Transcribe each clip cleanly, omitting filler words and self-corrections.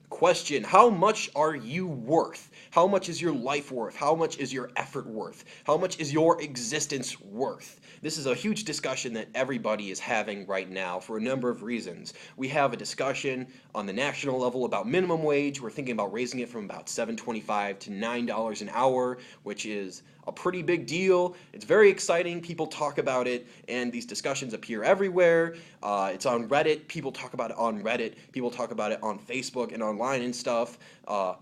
Question: how much are you worth? How much is your life worth? How much is your effort worth? How much is your existence worth? This is a huge discussion that everybody is having right now for a number of reasons. We have a discussion on the national level about minimum wage. We're thinking about raising it from about $7.25 to $9 an hour, which is a pretty big deal. It's very exciting. People talk about it, and these discussions appear everywhere. It's on Reddit. People talk about it on Reddit. People talk about it on Facebook and online and stuff.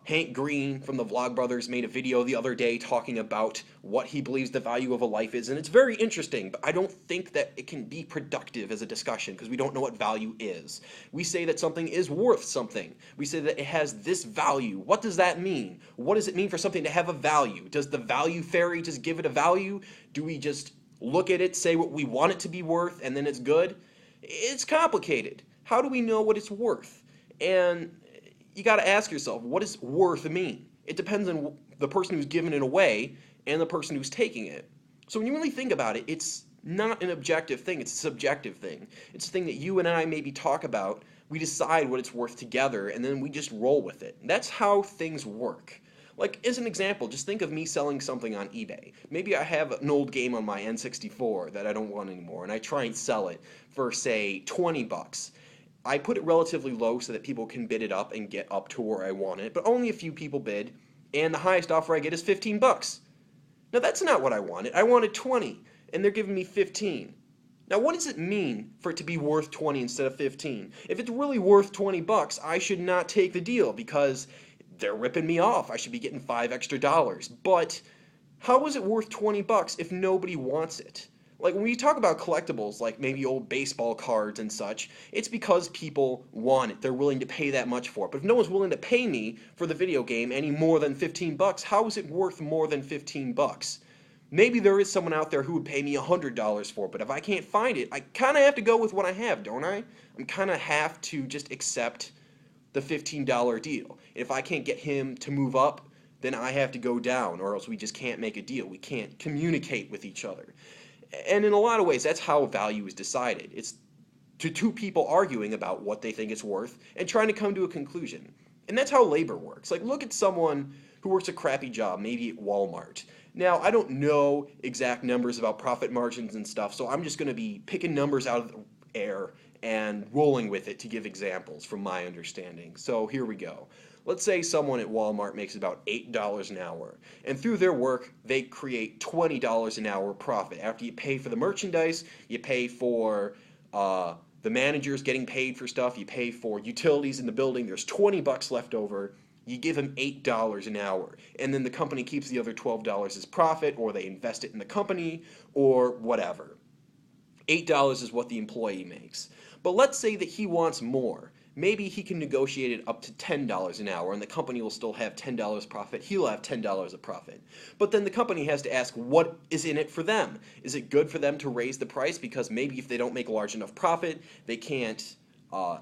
Hank Green from the Vlogbrothers made a video the other day talking about what he believes the value of a life is, and it's very interesting, but I don't think that it can be productive as a discussion because we don't know what value is. We say that something is worth something. We say that it has this value. What does that mean? What does it mean for something to have a value? Does the value fairy just give it a value? Do we just look at it, say what we want it to be worth, and then it's good? It's complicated. How do we know what it's worth? And you got to ask yourself, what does worth mean? It depends on the person who's giving it away and the person who's taking it. So when you really think about it, it's not an objective thing, it's a subjective thing. It's a thing that you and I maybe talk about, we decide what it's worth together, and then we just roll with it. That's how things work. Like, as an example, just think of me selling something on eBay. Maybe I have an old game on my N64 that I don't want anymore, and I try and sell it for, say, 20 bucks. I put it relatively low so that people can bid it up and get up to where I want it, but only a few people bid, and the highest offer I get is 15 bucks. Now that's not what I wanted. I wanted 20, and they're giving me 15. Now what does it mean for it to be worth 20 instead of 15? If it's really worth 20 bucks, I should not take the deal because they're ripping me off. I should be getting $5 extra. But how is it worth 20 bucks if nobody wants it? Like when we talk about collectibles, like maybe old baseball cards and such, it's because people want it. They're willing to pay that much for it. But if no one's willing to pay me for the video game any more than 15 bucks, how is it worth more than 15 bucks? Maybe there is someone out there who would pay me $100 for it, but if I can't find it, I kind of have to go with what I have, don't I? I'm kind of have to just accept the $15 deal. If I can't get him to move up, then I have to go down, or else we just can't make a deal. We can't communicate with each other. And in a lot of ways, that's how value is decided. It's to two people arguing about what they think it's worth and trying to come to a conclusion. And that's how labor works. Like, look at someone who works a crappy job, maybe at Walmart. Now, I don't know exact numbers about profit margins and stuff, so I'm just going to be picking numbers out of the air and rolling with it to give examples from my understanding. So here we go. Let's say someone at Walmart makes about $8 an hour, and through their work, they create $20 an hour profit. After you pay for the merchandise, you pay for the managers getting paid for stuff, you pay for utilities in the building, there's 20 bucks left over. You give them $8 an hour, and then the company keeps the other $12 as profit, or they invest it in the company, or whatever. $8 is what the employee makes. But let's say that he wants more. Maybe he can negotiate it up to $10 an hour, and the company will still have $10 profit. He'll have $10 of profit. But then the company has to ask, what is in it for them? Is it good for them to raise the price? Because maybe if they don't make a large enough profit, they can't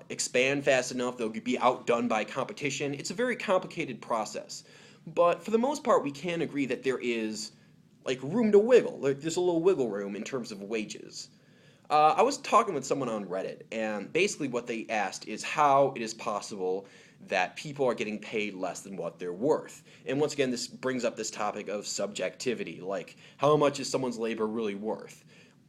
expand fast enough. They'll be outdone by competition. It's a very complicated process. But for the most part, we can agree that there is like room to wiggle. Like, there's a little wiggle room in terms of wages. I was talking with someone on Reddit, and basically what they asked is how it is possible that people are getting paid less than what they're worth. And once again, this brings up this topic of subjectivity, like how much is someone's labor really worth?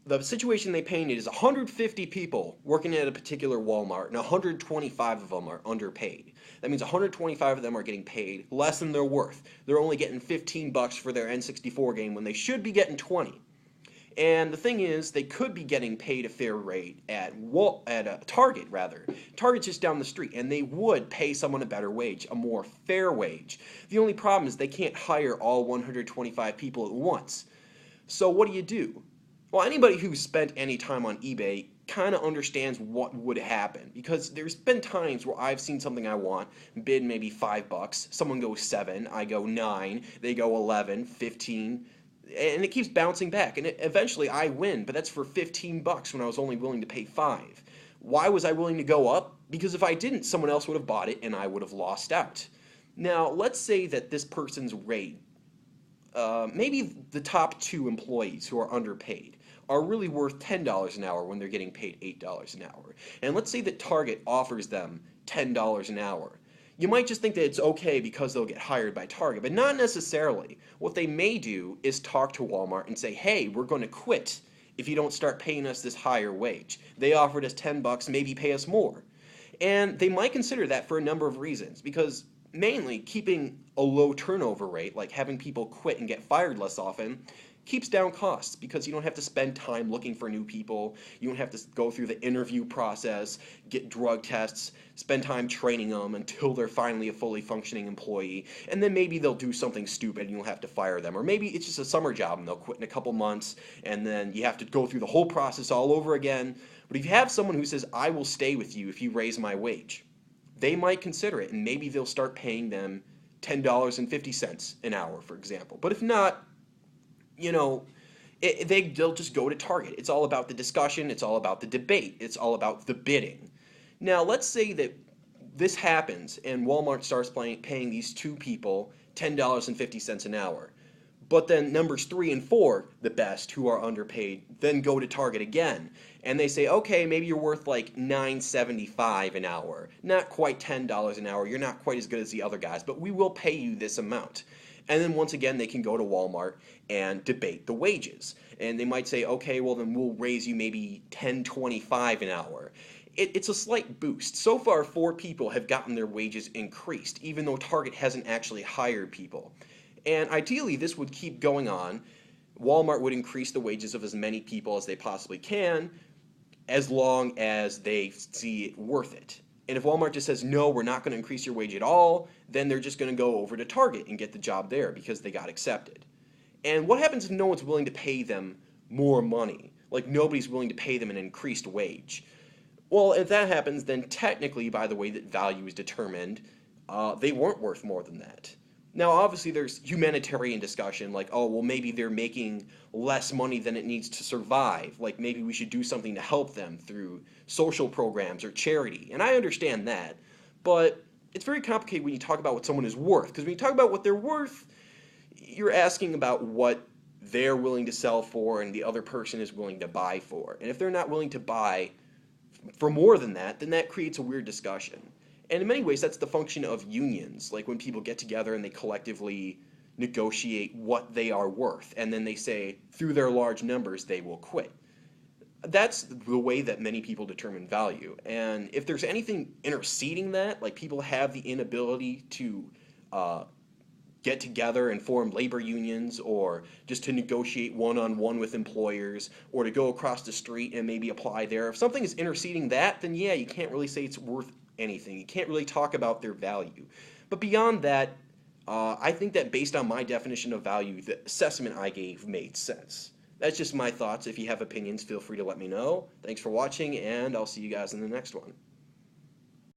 The situation they painted is 150 people working at a particular Walmart, and 125 of them are underpaid. That means 125 of them are getting paid less than they're worth. They're only getting 15 bucks for their N64 game when they should be getting 20. And the thing is, they could be getting paid a fair rate at Target, rather. Target's just down the street, and they would pay someone a better wage, a more fair wage. The only problem is they can't hire all 125 people at once. So what do? Well, anybody who's spent any time on eBay kind of understands what would happen, because there's been times where I've seen something I want, bid maybe 5 bucks, someone goes 7, I go 9, they go 11, 15, and it keeps bouncing back, and eventually I win, but that's for 15 bucks when I was only willing to pay 5. Why was I willing to go up? Because if I didn't, someone else would have bought it and I would have lost out. Now, let's say that this person's rate, maybe the top 2 employees who are underpaid, are really worth $10 an hour when they're getting paid $8 an hour. And let's say that Target offers them $10 an hour. you might just think that it's okay because they'll get hired by Target, but not necessarily. What they may do is talk to Walmart and say, hey, we're going to quit if you don't start paying us this higher wage. They offered us $10, maybe pay us more. And they might consider that for a number of reasons, because mainly keeping a low turnover rate, like having people quit and get fired less often, keeps down costs because you don't have to spend time looking for new people. You don't have to go through the interview process, get drug tests, spend time training them until they're finally a fully functioning employee. And then maybe they'll do something stupid and you'll have to fire them. Or maybe it's just a summer job and they'll quit in a couple months and then you have to go through the whole process all over again. But if you have someone who says, I will stay with you if you raise my wage, they might consider it and maybe they'll start paying them $10.50 an hour, for example. But if not, they'll just go to Target. It's all about the discussion. It's all about the debate. It's all about the bidding. Now, let's say that this happens and Walmart starts paying these two people $10.50 an hour. But then numbers 3 and 4, the best, who are underpaid, then go to Target again. And they say, okay, maybe you're worth like $9.75 an hour. Not quite $10 an hour. You're not quite as good as the other guys, but we will pay you this amount. And then once again, they can go to Walmart and debate the wages. And they might say, okay, well then we'll raise you maybe $10.25 an hour. It's a slight boost. So far, 4 people have gotten their wages increased, even though Target hasn't actually hired people. And ideally, this would keep going on. Walmart would increase the wages of as many people as they possibly can, as long as they see it worth it. And if Walmart just says, no, we're not going to increase your wage at all, then they're just going to go over to Target and get the job there because they got accepted. And what happens if no one's willing to pay them more money? Like nobody's willing to pay them an increased wage. Well, if that happens, then technically, by the way that value is determined, they weren't worth more than that. Now, obviously, there's humanitarian discussion, like, oh, well, maybe they're making less money than it needs to survive. Like, maybe we should do something to help them through social programs or charity. And I understand that. But it's very complicated when you talk about what someone is worth. Because when you talk about what they're worth, you're asking about what they're willing to sell for and the other person is willing to buy for. And if they're not willing to buy for more than that, then that creates a weird discussion. And in many ways, that's the function of unions, like when people get together and they collectively negotiate what they are worth, and then they say, through their large numbers, they will quit. That's the way that many people determine value. And if there's anything interceding that, like people have the inability to get together and form labor unions, or just to negotiate one-on-one with employers, or to go across the street and maybe apply there, if something is interceding that, then yeah, you can't really say it's worth anything. You can't really talk about their value. But beyond that, I think that based on my definition of value, the assessment I gave made sense. That's just my thoughts. If you have opinions, feel free to let me know. Thanks for watching, and I'll see you guys in the next one.